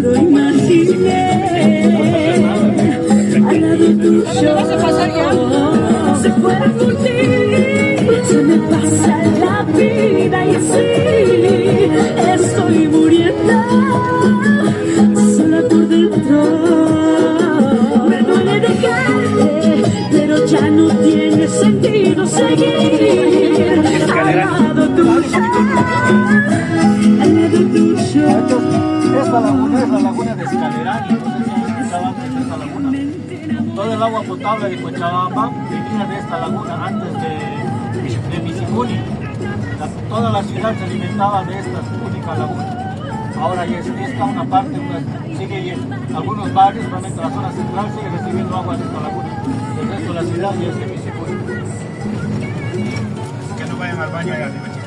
lo imaginé. Al lado tuyo se fuera por ti. Se me pasa la vida y así estoy muriendo sola por dentro. Me duele dejarte, pero ya no tiene sentido seguir al lado tuyo. Al lado tuyo. Esta laguna es la laguna de Escalerán, y entonces ellos estaban en esta laguna. Todo el agua potable de Cochabamba venía de esta laguna antes de Misicuni. Toda la ciudad se alimentaba de esta única laguna. Ahora ya está una parte, pues, sigue en algunos barrios, realmente la zona central sigue recibiendo agua de esta laguna. El resto de la ciudad ya es de Misicuni. Que no vayan al baño allá, digo, chicos.